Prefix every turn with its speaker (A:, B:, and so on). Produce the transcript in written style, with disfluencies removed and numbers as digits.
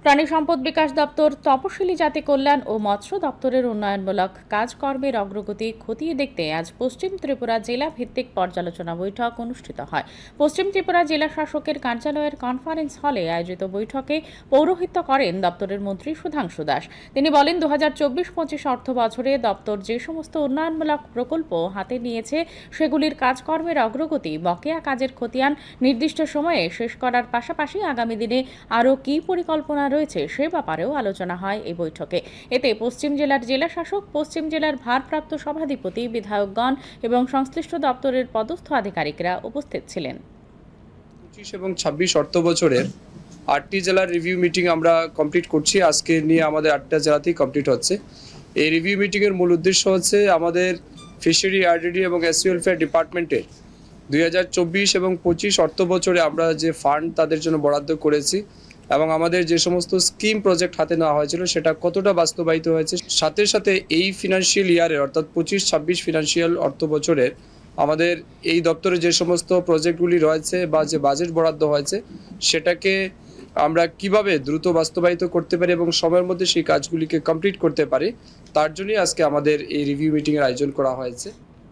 A: প্রাণী সম্পদ বিকাশ দপ্তর তপশিলি জাতি কল্যাণ ও মৎস্য দপ্তরের উন্নয়নমূলক কাজকর্মের অগ্রগতি খতিয়ে দেখতে আজ পশ্চিম ত্রিপুরা জেলা ভিত্তিক পর্যালোচনা বৈঠক অনুষ্ঠিত হয়। পশ্চিম ত্রিপুরা জেলা শাসকের কার্যালয়ের কনফারেন্স হলে আয়োজিত বৈঠকে পৌরোহিত্য করেন দপ্তরের মন্ত্রী সুধাংশু দাস। তিনি বলেন, 2024-25 অর্থ বছরে দপ্তর যে সমস্ত উন্নয়নমূলক প্রকল্প হাতে নিয়েছে সেগুলির কাজকর্মের অগ্রগতি, বকেয়া কাজের খতিয়ান নির্দিষ্ট সময়ে শেষ করার পাশাপাশি আগামী দিনে আরও কী পরিকল্পনা রয়েছে সে ব্যাপারেও আলোচনা হয় এই বৈঠকে। এতে পশ্চিম জেলার জেলা শাসক, পশ্চিম জেলার ভারপ্রাপ্ত সভাধিপতি, বিধায়কগণ এবং সংশ্লিষ্ট দপ্তরের পদস্থ আধিকারিকরা উপস্থিত ছিলেন।
B: 25 এবং 26 অর্থ বছরের 8টি জেলার রিভিউ মিটিং আমরা কমপ্লিট করছি। আজকে নিয়ে আমাদের 8টা জেলাতেই কমপ্লিট হচ্ছে। এই রিভিউ মিটিংয়ের মূল উদ্দেশ্য হচ্ছে আমাদের ফিশারি, আরডিডি এবং এসসি ওয়েলফেয়ার ডিপার্টমেন্টে 2024 এবং 25 অর্থ বছরে আমরা যে ফান্ড তাদের জন্য বরাদ্দ করেছি এবং আমাদের যে সমস্ত স্কিম প্রজেক্ট হাতে নেওয়া হয়েছিল সেটা কতটা বাস্তবায়িত হয়েছে, সাথে সাথে এই ফিনান্সিয়াল ইয়ারের অর্থাৎ 25-26 ফিনান্সিয়াল অর্থ বছরের আমাদের এই দপ্তরে যে সমস্ত প্রজেক্টগুলি রয়েছে বা যে বাজেট বরাদ্দ হয়েছে সেটাকে আমরা কিভাবে দ্রুত বাস্তবায়িত করতে পারি এবং সময়ের মধ্যে সেই কাজগুলিকে কমপ্লিট করতে পারি, তার জন্যই আজকে আমাদের এই রিভিউ মিটিংয়ের আয়োজন করা হয়েছে।